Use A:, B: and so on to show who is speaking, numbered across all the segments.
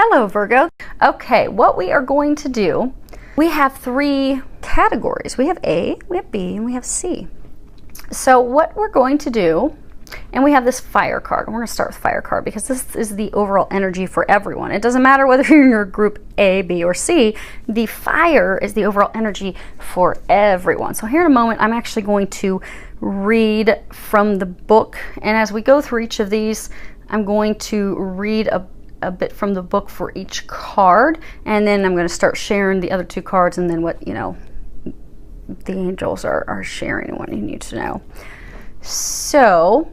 A: Hello, Virgo. Okay, what we are going to do, we have three categories. We have A, we have B, and we have C. So what we're going to do, and we have this fire card. We're going to start with fire card because this is the overall energy for everyone. It doesn't matter whether you're in your group A, B, or C. The fire is the overall energy for everyone. So here in a moment, I'm actually going to read from the book. And as we go through each of these, I'm going to read a bit from the book for each card. And then I'm going to start sharing the other two cards and then what, the angels are sharing and what you need to know. So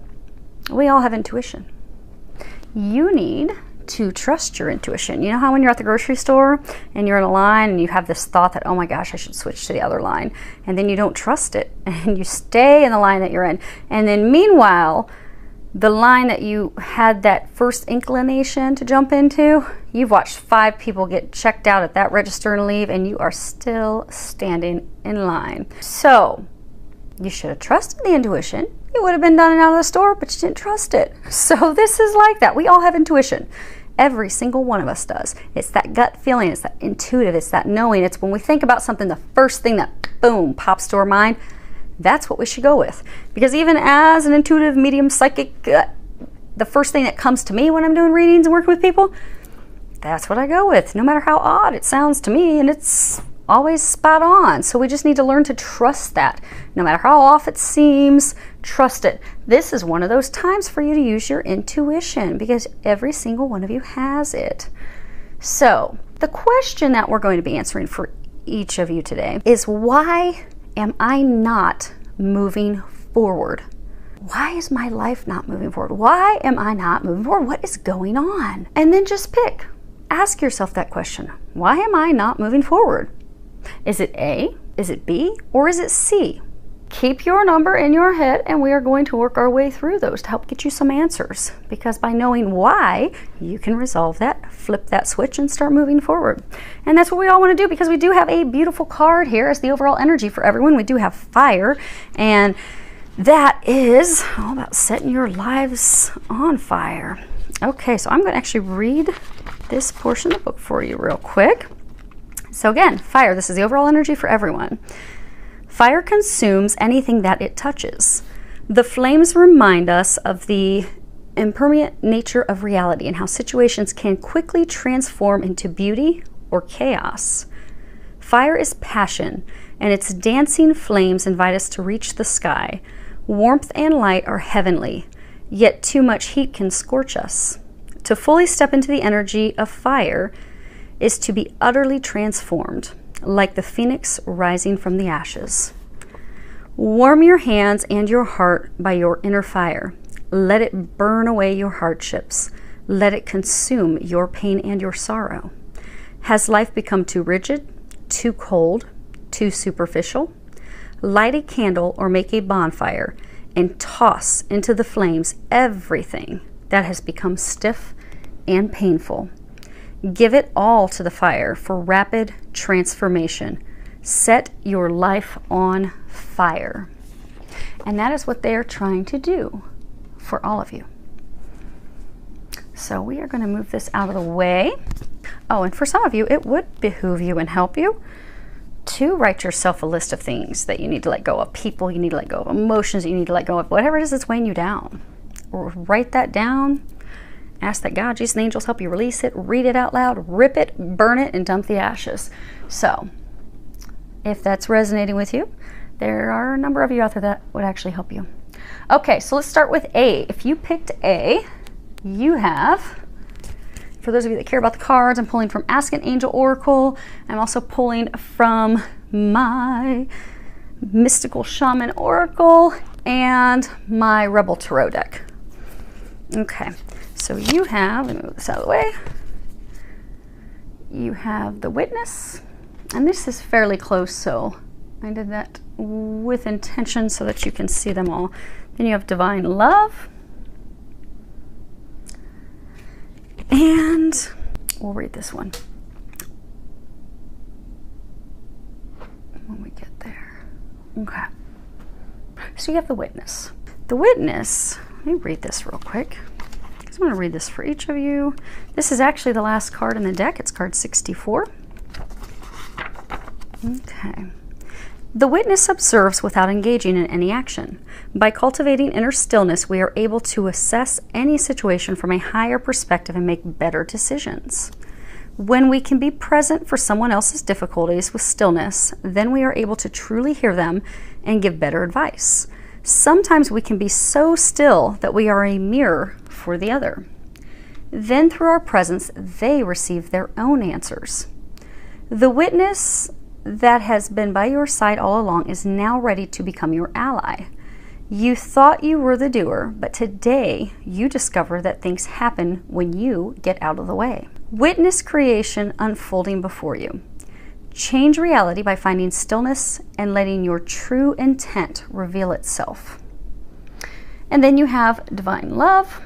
A: we all have intuition. You need to trust your intuition. You know how when you're at the grocery store and you're in a line and you have this thought that, oh my gosh, I should switch to the other line. And then you don't trust it and you stay in the line that you're in. And then meanwhile, the line that you had that first inclination to jump into, you've watched 5 people get checked out at that register and leave, and you are still standing in line. So you should have trusted the intuition. You would have been done and out of the store, but you didn't trust it. So this is like that. We all have intuition. Every single one of us does. It's that gut feeling. It's that intuitive. It's that knowing. It's when we think about something, the first thing that, boom, pops to our mind. That's what we should go with. Because even as an intuitive, medium, psychic, the first thing that comes to me when I'm doing readings and working with people, that's what I go with. No matter how odd it sounds to me, and it's always spot on. So we just need to learn to trust that. No matter how off it seems, trust it. This is one of those times for you to use your intuition because every single one of you has it. So the question that we're going to be answering for each of you today is, why am I not moving forward? Why is my life not moving forward? Why am I not moving forward? What is going on? And then just pick. Ask yourself that question. Why am I not moving forward? Is it A? Is it B? Or is it C? Keep your number in your head and we are going to work our way through those to help get you some answers. Because by knowing why, you can resolve that, flip that switch and start moving forward. And that's what we all want to do because we do have a beautiful card here as the overall energy for everyone. We do have fire, and that is all about setting your lives on fire. Okay, so I'm going to actually read this portion of the book for you real quick. So again, fire, this is the overall energy for everyone. Fire consumes anything that it touches. The flames remind us of the impermanent nature of reality and how situations can quickly transform into beauty or chaos. Fire is passion, and its dancing flames invite us to reach the sky. Warmth and light are heavenly, yet too much heat can scorch us. To fully step into the energy of fire is to be utterly transformed, like the phoenix rising from the ashes. Warm your hands and your heart by your inner fire. Let it burn away your hardships. Let it consume your pain and your sorrow. Has life become too rigid, too cold, too superficial? Light a candle or make a bonfire and toss into the flames everything that has become stiff and painful. Give it all to the fire for rapid transformation. Set your life on fire. And that is what they are trying to do for all of you. So we are going to move this out of the way. Oh, and for some of you, it would behoove you and help you to write yourself a list of things that you need to let go of, people you need to let go of, emotions you need to let go of, whatever it is that's weighing you down. Or write that down. Ask that God, Jesus, and angels help you release it, read it out loud, rip it, burn it, and dump the ashes. So, if that's resonating with you, there are a number of you out there that would actually help you. Okay, so let's start with A. If you picked A, you have, for those of you that care about the cards, I'm pulling from Ask an Angel Oracle. I'm also pulling from my Mystical Shaman Oracle and my Rebel Tarot deck. Okay. So you have, let me move this out of the way, you have the Witness, and this is fairly close, so I did that with intention so that you can see them all. Then you have Divine Love, and we'll read this one when we get there. Okay, so you have the Witness. The Witness, let me read this real quick. So I'm going to read this for each of you. This is actually the last card in the deck. It's card 64. Okay. The witness observes without engaging in any action. By cultivating inner stillness, we are able to assess any situation from a higher perspective and make better decisions. When we can be present for someone else's difficulties with stillness, then we are able to truly hear them and give better advice. Sometimes we can be so still that we are a mirror for the other. Then through our presence, they receive their own answers. The witness that has been by your side all along is now ready to become your ally. You thought you were the doer, but today you discover that things happen when you get out of the way. Witness creation unfolding before you. Change reality by finding stillness and letting your true intent reveal itself. And then you have divine love.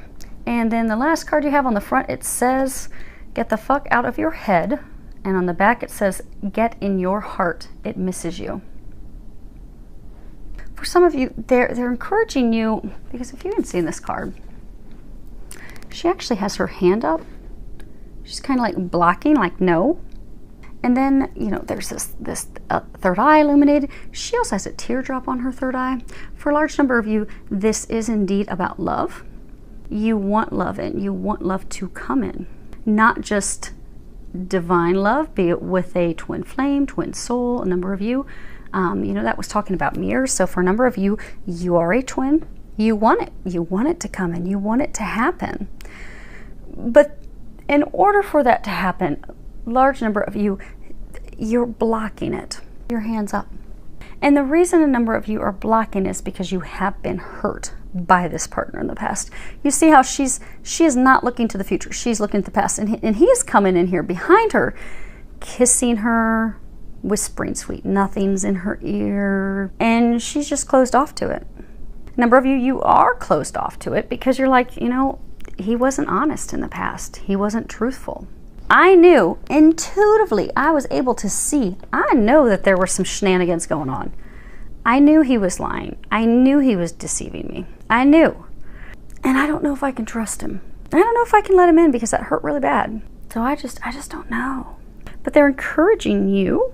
A: And then the last card you have on the front, it says, get the fuck out of your head. And on the back it says, get in your heart. It misses you. For some of you, they're encouraging you, because if you haven't seen this card, she actually has her hand up. She's kind of like blocking, like no. And then, you know, there's this third eye illuminated. She also has a teardrop on her third eye. For a large number of you, this is indeed about love. You want love in. You want love to come in. Not just divine love, be it with a twin flame, twin soul. A number of you, you know, that was talking about mirrors. So for a number of you, you are a twin. You want it. You want it to come in. You want it to happen. But in order for that to happen, large number of you, you're blocking it. Your hands up. And the reason a number of you are blocking is because you have been hurt by this partner in the past. You see how she is not looking to the future. She's looking to the past. And he is coming in here behind her, kissing her, whispering sweet nothings in her ear. And she's just closed off to it. A number of you, you are closed off to it because you're like, you know, he wasn't honest in the past. He wasn't truthful. I knew intuitively, I was able to see, I know that there were some shenanigans going on. I knew he was lying. I knew he was deceiving me. I knew. And I don't know if I can trust him. I don't know if I can let him in because that hurt really bad. So I just don't know. But they're encouraging you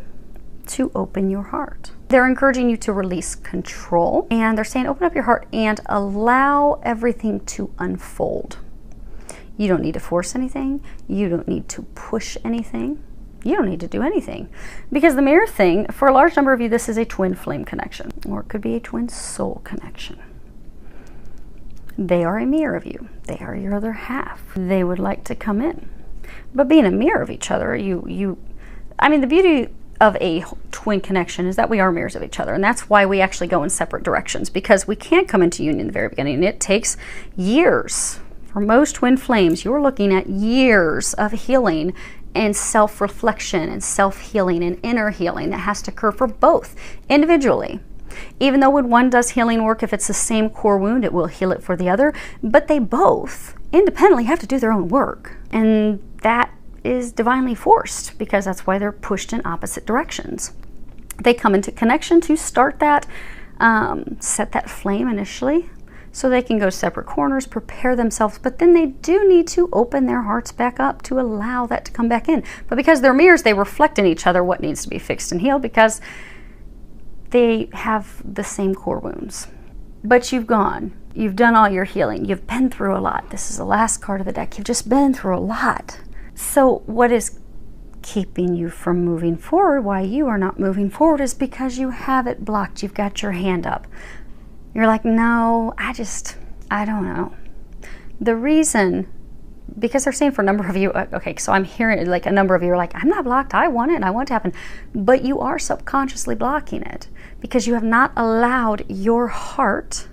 A: to open your heart. They're encouraging you to release control. And they're saying, open up your heart and allow everything to unfold. You don't need to force anything. You don't need to push anything. You don't need to do anything. Because the mirror thing, for a large number of you, this is a twin flame connection. Or it could be a twin soul connection. They are a mirror of you. They are your other half. They would like to come in. But being a mirror of each other, I mean, the beauty of a twin connection is that we are mirrors of each other. And that's why we actually go in separate directions. Because we can't come into union in the very beginning. It takes years. For most twin flames, you're looking at years of healing and self-reflection and self-healing and inner healing that has to occur for both individually. Even though when one does healing work, if it's the same core wound, it will heal it for the other. But they both independently have to do their own work. And that is divinely forced because that's why they're pushed in opposite directions. They come into connection to start that, set that flame initially, so they can go separate corners, prepare themselves, but then they do need to open their hearts back up to allow that to come back in. But because they're mirrors, they reflect in each other what needs to be fixed and healed because they have the same core wounds. But you've done all your healing. You've been through a lot. This is the last card of the deck. You've just been through a lot. So what is keeping you from moving forward, why you are not moving forward, is because you have it blocked. You've got your hand up. You're like, no, I don't know. The reason, because they're saying for a number of you, okay, so I'm hearing like a number of you are like, I'm not blocked, I want it and I want it to happen. But you are subconsciously blocking it because you have not allowed your heart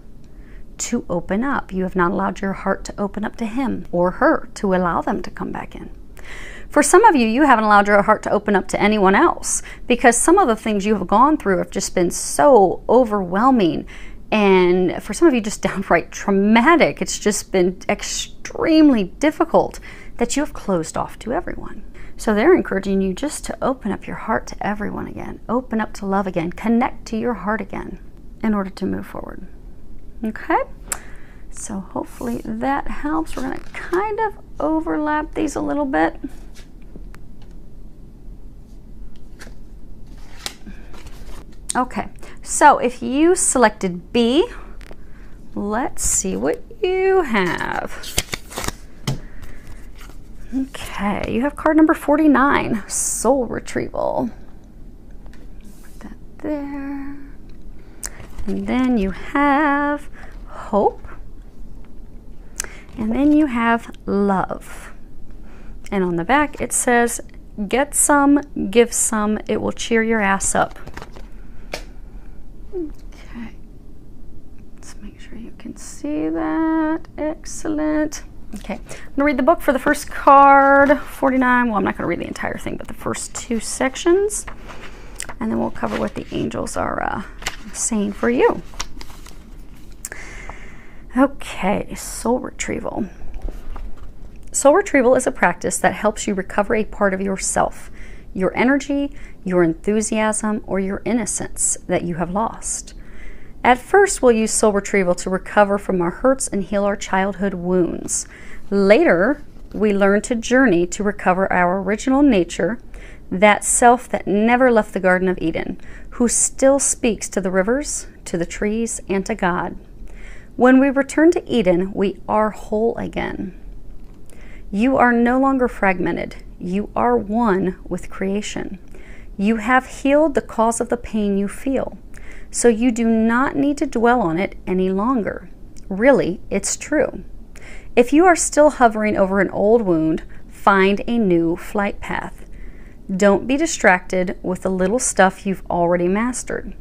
A: to open up. You have not allowed your heart to open up to him or her to allow them to come back in. For some of you, you haven't allowed your heart to open up to anyone else because some of the things you have gone through have just been so overwhelming. And for some of you, just downright traumatic. It's just been extremely difficult that you have closed off to everyone. So they're encouraging you just to open up your heart to everyone again. Open up to love again. Connect to your heart again in order to move forward. Okay? So hopefully that helps. We're going to kind of overlap these a little bit. Okay, so if you selected B, let's see what you have. Okay, you have card number 49, Soul Retrieval. Put that there. And then you have Hope. And then you have Love. And on the back it says, get some, give some, it will cheer your ass up. Okay, let's make sure you can see that. Excellent. Okay, I'm going to read the book for the first card, 49. Well, I'm not going to read the entire thing, but the first 2 sections. And then we'll cover what the angels are saying for you. Okay, soul retrieval. Soul retrieval is a practice that helps you recover a part of yourself, your energy, your enthusiasm, or your innocence that you have lost. At first, we'll use soul retrieval to recover from our hurts and heal our childhood wounds. Later, we learn to journey to recover our original nature, that self that never left the Garden of Eden, who still speaks to the rivers, to the trees, and to God. When we return to Eden, we are whole again. You are no longer fragmented. You are one with creation. You have healed the cause of the pain you feel, so you do not need to dwell on it any longer. Really, it's true. If you are still hovering over an old wound, find a new flight path. Don't be distracted with the little stuff you've already mastered.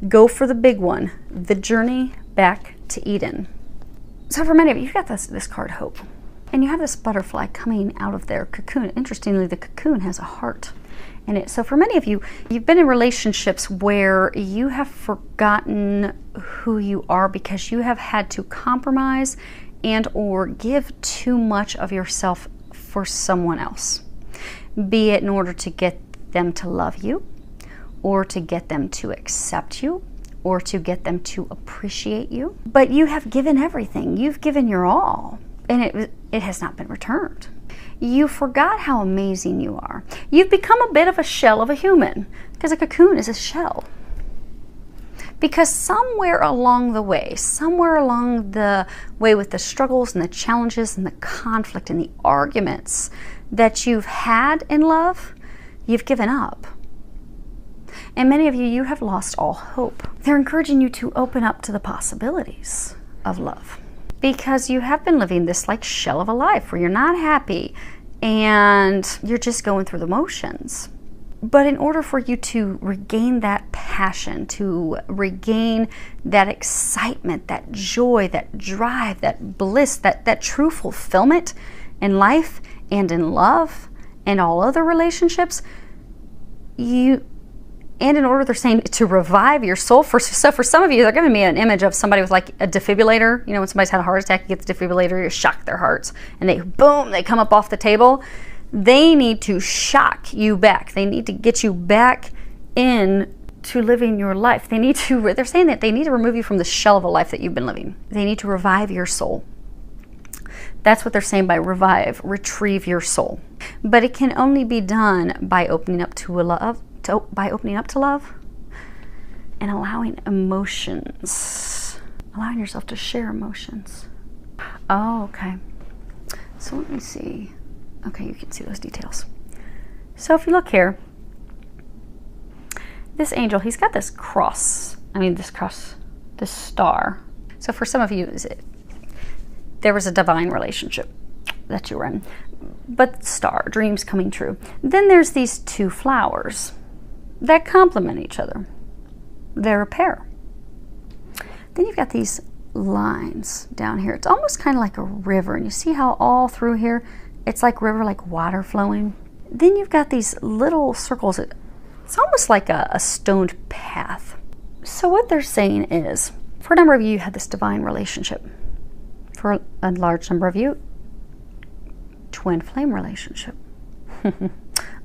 A: Go for the big one, the journey back to Eden. So for many of you, you've got this card, Hope. And you have this butterfly coming out of their cocoon. Interestingly, the cocoon has a heart in it. So for many of you, you've been in relationships where you have forgotten who you are because you have had to compromise and or give too much of yourself for someone else. Be it in order to get them to love you, or to get them to accept you, or to get them to appreciate you. But you have given everything. You've given your all, and it has not been returned. You forgot how amazing you are. You've become a bit of a shell of a human, because a cocoon is a shell. Because somewhere along the way with the struggles and the challenges and the conflict and the arguments that you've had in love, you've given up. And many of you, you have lost all hope. They're encouraging you to open up to the possibilities of love, because you have been living this like shell of a life where you're not happy and you're just going through the motions. But in order for you to regain that passion, to regain that excitement, that joy, that drive, that bliss, that true fulfillment in life and in love and all other relationships, and in order, they're saying, to revive your soul. So for some of you, they're giving me an image of somebody with like a defibrillator. You know, when somebody's had a heart attack, you get the defibrillator, you shock their hearts, and they come up off the table. They need to shock you back. They need to get you back in to living your life. They're saying that they need to remove you from the shell of a life that you've been living. They need to revive your soul. That's what they're saying by retrieve your soul. But it can only be done by opening up to love. By opening up to love and allowing emotions, allowing yourself to share emotions. Oh, okay. So let me see. Okay, you can see those details. So if you look here, this angel, he's got this cross. This star. So for some of you, there was a divine relationship that you were in, but star, dreams coming true. Then there's these 2 flowers that complement each other. They're a pair. Then you've got these lines down here. It's almost kind of like a river, and you see how all through here it's like river, like water flowing. Then you've got these little circles. It's almost like a stoned path. So what they're saying is, for a number of you, you had this divine relationship. For a large number of you, twin flame relationship.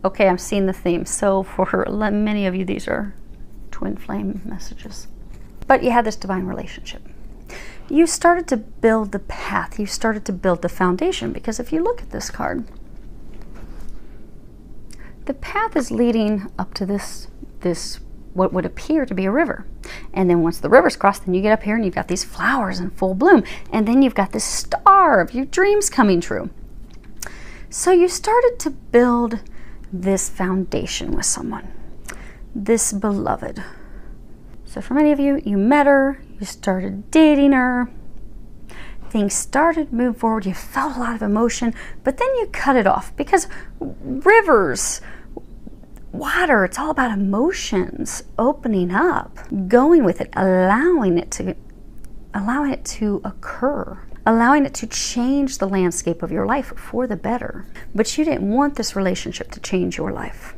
A: Okay, I'm seeing the theme. So for many of you, these are twin flame messages. But you had this divine relationship. you started to build the path. You started to build the foundation, because if you look at this card, the path is leading up to this what would appear to be a river. And then once the river's crossed, then you get up here and you've got these flowers in full bloom. And then you've got this star of your dreams coming true. So you started to build this foundation with someone, this beloved. So for many of you, you met her, you started dating her, things started to move forward, you felt a lot of emotion, but then you cut it off, because rivers, water, it's all about emotions, opening up, going with it, allowing it to occur, allowing it to change the landscape of your life for the better. But you didn't want this relationship to change your life.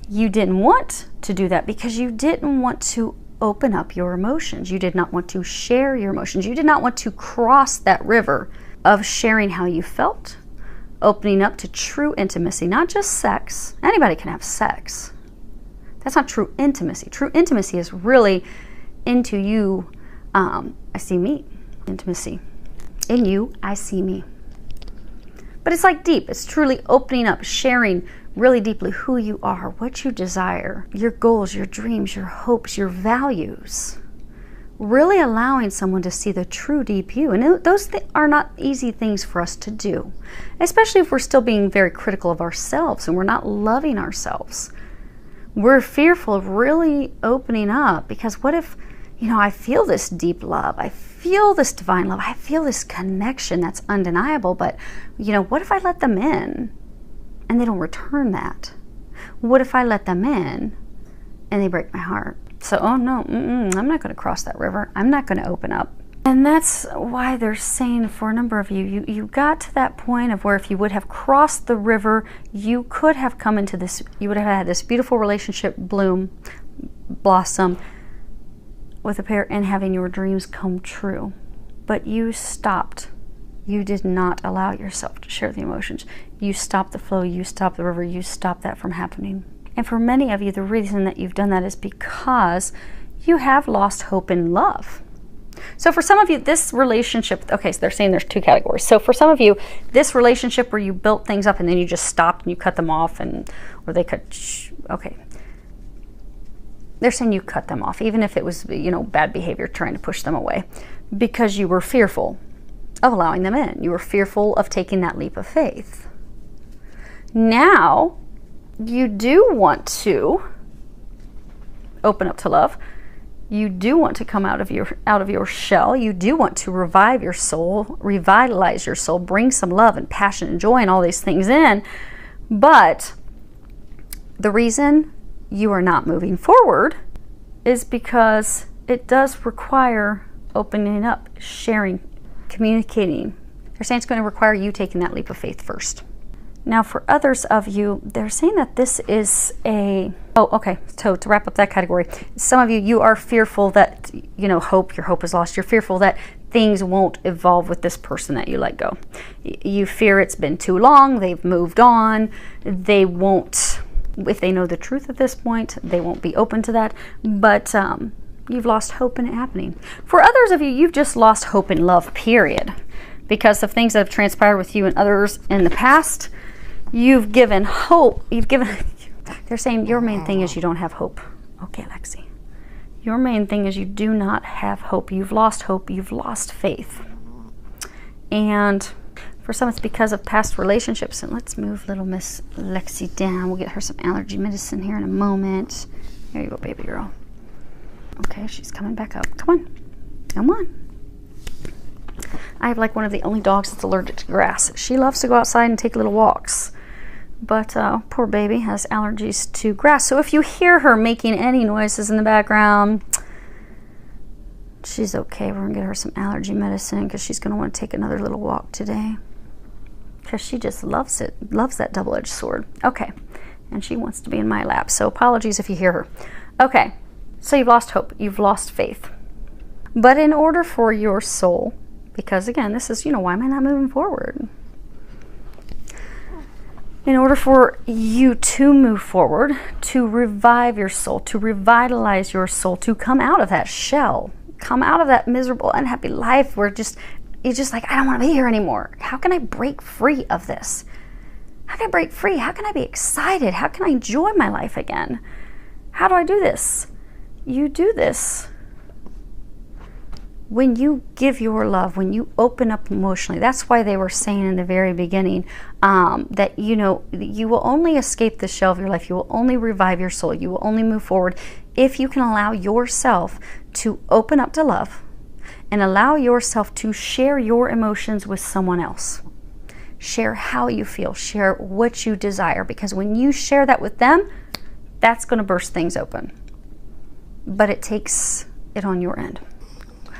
A: You didn't want to do that because you didn't want to open up your emotions. You did not want to share your emotions. You did not want to cross that river of sharing how you felt, opening up to true intimacy, not just sex. Anybody can have sex. That's not true intimacy. True intimacy is really into you, I see me. Intimacy. In you, I see me. But it's like deep. It's truly opening up, sharing really deeply who you are, what you desire, your goals, your dreams, your hopes, your values. Really allowing someone to see the true deep you. And those are not easy things for us to do, especially if we're still being very critical of ourselves and we're not loving ourselves. We're fearful of really opening up, because what if, I feel this deep love, I feel this divine love, I feel this connection that's undeniable, but what if I let them in and they don't return that? What if I let them in and they break my heart? So, oh no, I'm not going to cross that river. I'm not going to open up. And that's why they're saying, for a number of you, you got to that point of where if you would have crossed the river, you could have come into this, you would have had this beautiful relationship blossom with a pair and having your dreams come true. But you stopped. You did not allow yourself to share the emotions. You stopped the flow, you stopped the river, you stopped that from happening. And for many of you, the reason that you've done that is because you have lost hope in love. So for some of you, this relationship, okay, so they're saying there's two categories. So for some of you, this relationship where you built things up and then you just stopped and you cut them off, or they okay. They're saying you cut them off, even if it was, bad behavior, trying to push them away, because you were fearful of allowing them in. You were fearful of taking that leap of faith. Now, you do want to open up to love. You do want to come out of your shell. You do want to revive your soul, revitalize your soul, bring some love and passion and joy and all these things in. But the reason you are not moving forward is because it does require opening up, sharing, communicating. They're saying it's going to require you taking that leap of faith first. Now, for others of you, they're saying that this is so to wrap up that category, some of you are fearful that, your hope is lost. You're fearful that things won't evolve with this person that you let go. You fear it's been too long, they've moved on, they won't, if they know the truth at this point, they won't be open to that, but you've lost hope in it happening. For others of you, you've just lost hope in love, period, because of things that have transpired with you and others in the past. You've given hope. They're saying your main thing is you don't have hope. Okay, Lexi. Your main thing is you do not have hope. You've lost hope. You've lost faith. And for some, it's because of past relationships. And let's move little Miss Lexi down. We'll get her some allergy medicine here in a moment. There you go, baby girl. Okay, she's coming back up. Come on. Come on. I have like one of the only dogs that's allergic to grass. She loves to go outside and take little walks. But poor baby has allergies to grass. So if you hear her making any noises in the background, she's okay. We're going to get her some allergy medicine because she's going to want to take another little walk today. Because she just loves it. Loves that double-edged sword. Okay. And she wants to be in my lap. So apologies if you hear her. Okay. So you've lost hope. You've lost faith. But in order for your soul, because again, this is, why am I not moving forward? In order for you to move forward, to revive your soul, to revitalize your soul, to come out of that shell, come out of that miserable, unhappy life where you're just like, I don't want to be here anymore. How can I break free of this? How can I break free? How can I be excited? How can I enjoy my life again? How do I do this? You do this when you give your love, when you open up emotionally. That's why they were saying in the very beginning that, you know, you will only escape the shell of your life. You will only revive your soul. You will only move forward if you can allow yourself to open up to love and allow yourself to share your emotions with someone else. Share how you feel. Share what you desire. Because when you share that with them, that's going to burst things open. But it takes it on your end.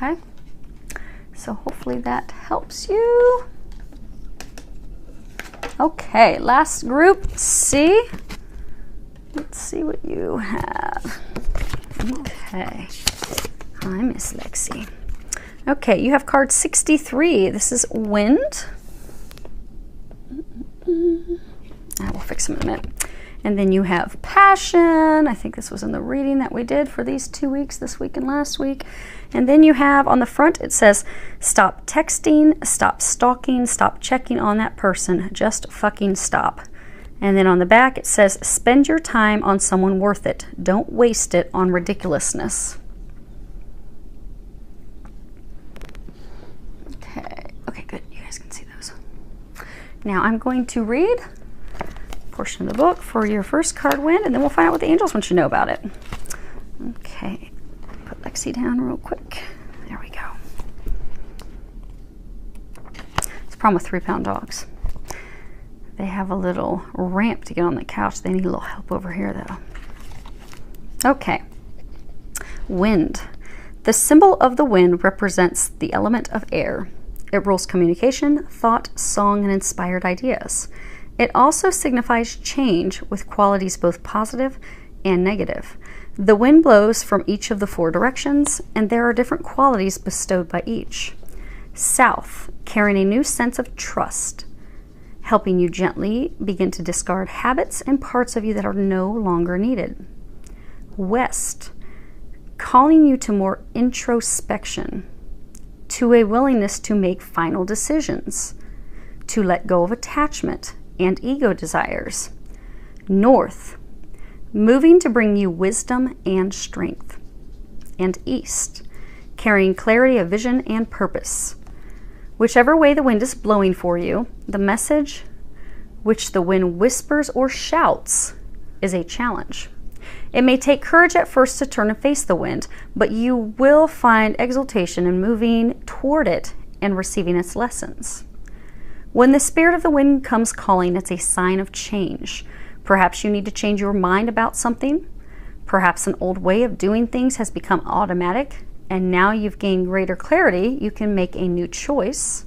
A: Okay, so hopefully that helps you. Okay, last group, C. Let's see what you have. Okay, hi, Miss Lexi. Okay, you have card 63. This is wind. I will fix them in a minute. And then you have passion. I think this was in the reading that we did for these 2 weeks, this week and last week. And then you have on the front, it says, stop texting, stop stalking, stop checking on that person, just fucking stop. And then on the back, it says, spend your time on someone worth it. Don't waste it on ridiculousness. Okay, good. You guys can see those. Now I'm going to read portion of the book for your first card wind, and then we'll find out what the angels want you to know about it. Okay, put Lexi down real quick. There we go. It's a problem with 3-pound dogs. They have a little ramp to get on the couch. They need a little help over here though. Okay, wind. The symbol of the wind represents the element of air. It rules communication, thought, song, and inspired ideas. It also signifies change with qualities both positive and negative. The wind blows from each of the 4 directions, and there are different qualities bestowed by each. South, carrying a new sense of trust, helping you gently begin to discard habits and parts of you that are no longer needed. West, calling you to more introspection, to a willingness to make final decisions, to let go of attachment and ego desires. North, moving to bring you wisdom and strength. And east, carrying clarity of vision and purpose. Whichever way the wind is blowing for you, the message which the wind whispers or shouts is a challenge. It may take courage at first to turn and face the wind, but you will find exultation in moving toward it and receiving its lessons. When the spirit of the wind comes calling, it's a sign of change. Perhaps you need to change your mind about something. Perhaps an old way of doing things has become automatic, and now you've gained greater clarity, you can make a new choice.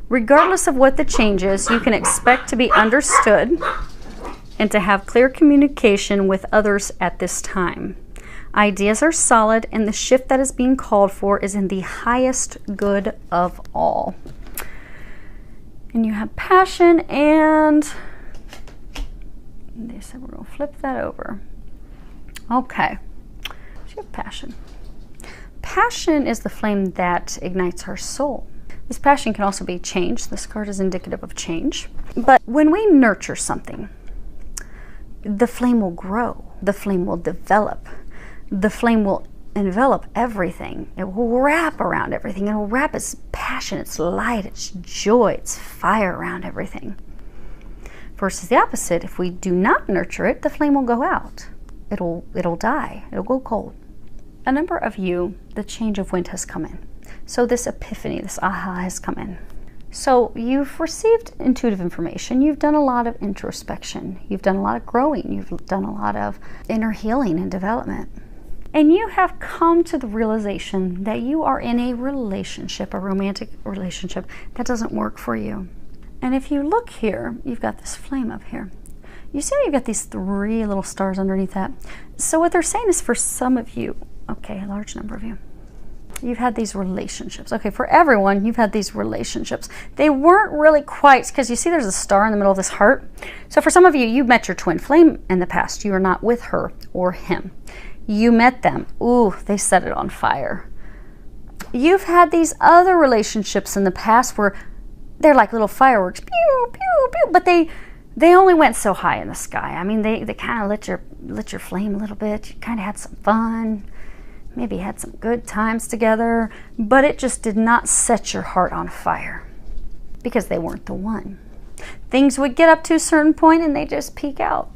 A: Regardless of what the change is, you can expect to be understood and to have clear communication with others at this time. Ideas are solid, and the shift that is being called for is in the highest good of all. And you have passion, and they said we're going to flip that over. Okay, so you have passion. Passion is the flame that ignites our soul. This passion can also be change. This card is indicative of change. But when we nurture something, the flame will grow. The flame will develop. The flame will envelop everything. It will wrap around everything. It will wrap its passion, its light, its joy, its fire around everything. Versus the opposite, if we do not nurture it, the flame will go out. It'll die. It'll go cold. A number of you, the change of wind has come in. So this epiphany, this aha has come in. So you've received intuitive information. You've done a lot of introspection. You've done a lot of growing. You've done a lot of inner healing and development. And you have come to the realization that you are in a relationship, a romantic relationship, that doesn't work for you. And if you look here, you've got this flame up here. You see how you've got these 3 little stars underneath that? So what they're saying is for some of you, okay, a large number of you, you've had these relationships. Okay, for everyone, you've had these relationships. They weren't really quite, because you see there's a star in the middle of this heart. So for some of you, you met your twin flame in the past. You are not with her or him. You met them. Ooh, they set it on fire. You've had these other relationships in the past where they're like little fireworks, pew, pew, pew, but they only went so high in the sky. I mean, they kind of lit your flame a little bit. You kind of had some fun, maybe had some good times together, but it just did not set your heart on fire because they weren't the one. Things would get up to a certain point and they just peak out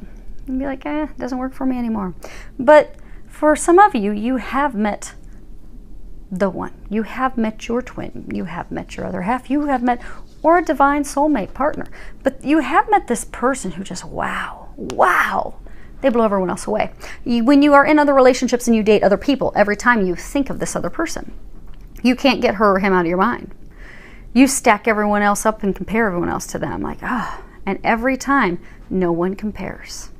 A: and be like, it doesn't work for me anymore. But for some of you, you have met the one. You have met your twin. You have met your other half. You have met, or a divine soulmate partner. But you have met this person who just, wow, they blow everyone else away. When you are in other relationships and you date other people, every time you think of this other person, you can't get her or him out of your mind. You stack everyone else up and compare everyone else to them. Like, and every time, no one compares.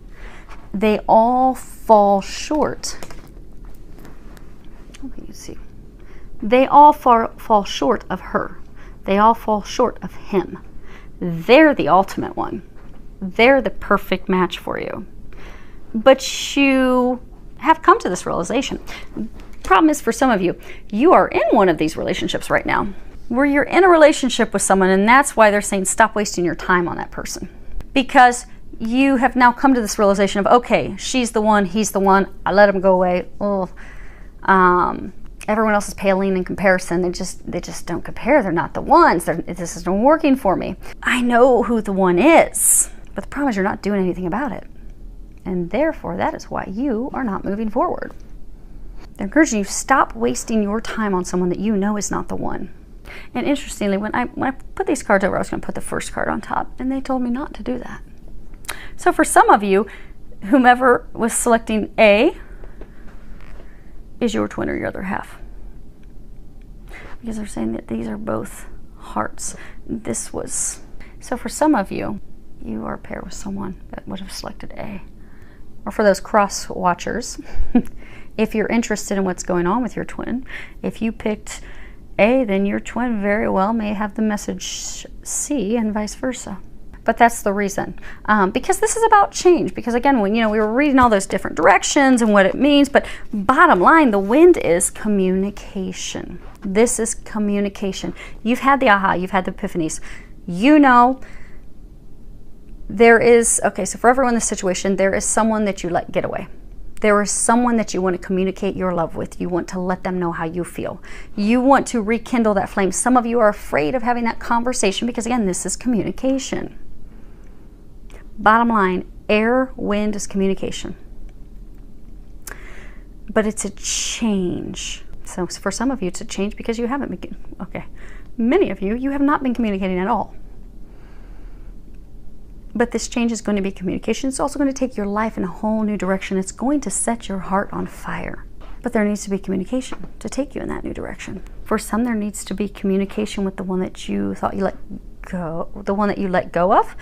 A: They all fall short. Okay, you see. They all fall short of her. They all fall short of him. They're the ultimate one. They're the perfect match for you. But you have come to this realization. Problem is, for some of you, you are in one of these relationships right now where you're in a relationship with someone, and that's why they're saying stop wasting your time on that person. Because you have now come to this realization of, okay, she's the one, he's the one, I let him go away. Everyone else is paling in comparison. They just don't compare. They're not the ones. This isn't working for me. I know who the one is, but the problem is you're not doing anything about it. And therefore, that is why you are not moving forward. They're encouraging you, stop wasting your time on someone that you know is not the one. And interestingly, when I put these cards over, I was going to put the first card on top, and they told me not to do that. So for some of you, whomever was selecting A is your twin or your other half. Because they're saying that these are both hearts. So for some of you, you are paired with someone that would have selected A. Or for those cross watchers, if you're interested in what's going on with your twin, if you picked A, then your twin very well may have the message C and vice versa. But that's the reason, because this is about change. Because again, when we were reading all those different directions and what it means, but bottom line, the wind is communication. This is communication. You've had the aha, you've had the epiphanies. There is, okay, so for everyone in this situation, there is someone that you let get away. There is someone that you want to communicate your love with. You want to let them know how you feel. You want to rekindle that flame. Some of you are afraid of having that conversation because, again, this is communication. Bottom line, air, wind is communication. But it's a change. So for some of you, it's a change because you haven't been, okay. Many of you, you have not been communicating at all. But this change is going to be communication. It's also going to take your life in a whole new direction. It's going to set your heart on fire. But there needs to be communication to take you in that new direction. For some, there needs to be communication with the one that you thought you let go, the one that you let go of.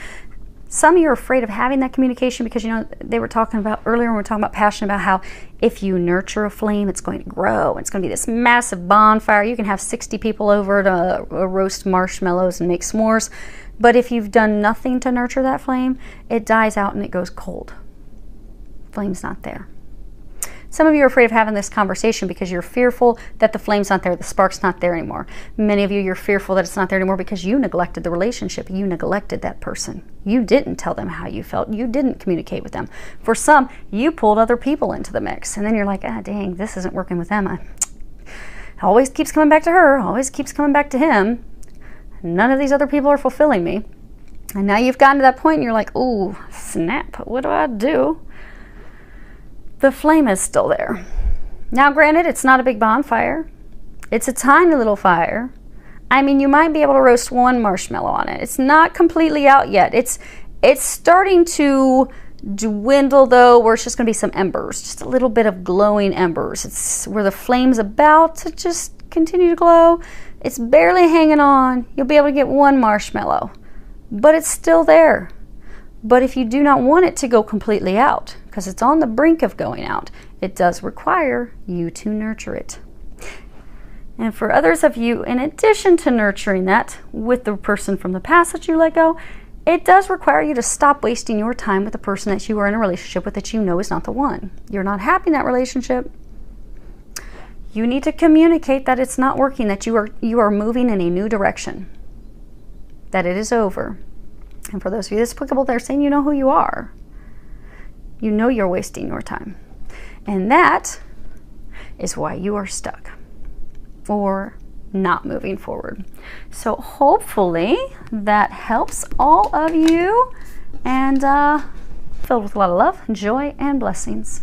A: Some of you are afraid of having that communication because, they were talking about earlier when we were talking about passion, about how if you nurture a flame, it's going to grow. It's going to be this massive bonfire. You can have 60 people over to roast marshmallows and make s'mores. But if you've done nothing to nurture that flame, it dies out and it goes cold. Flame's not there. Some of you are afraid of having this conversation because you're fearful that the flame's not there, the spark's not there anymore. Many of you, you're fearful that it's not there anymore because you neglected the relationship. You neglected that person. You didn't tell them how you felt. You didn't communicate with them. For some, you pulled other people into the mix. And then you're like, dang, this isn't working with them. It always keeps coming back to her, always keeps coming back to him. None of these other people are fulfilling me. And now you've gotten to that point and you're like, ooh, snap, what do I do? The flame is still there. Now, granted, it's not a big bonfire. It's a tiny little fire. I mean, you might be able to roast one marshmallow on it. It's not completely out yet. It's starting to dwindle, though, where it's just going to be some embers, just a little bit of glowing embers. It's where the flame's about to just continue to glow. It's barely hanging on. You'll be able to get one marshmallow, but it's still there. But if you do not want it to go completely out, because it's on the brink of going out, it does require you to nurture it. And for others of you, in addition to nurturing that with the person from the past that you let go, it does require you to stop wasting your time with the person that you are in a relationship with that you know is not the one. You're not happy in that relationship. You need to communicate that it's not working, that you are moving in a new direction, that it is over. And for those of you that's applicable, they're saying you know who you are. You know you're wasting your time. And that is why you are stuck or not moving forward. So hopefully that helps all of you, and filled with a lot of love, joy, and blessings.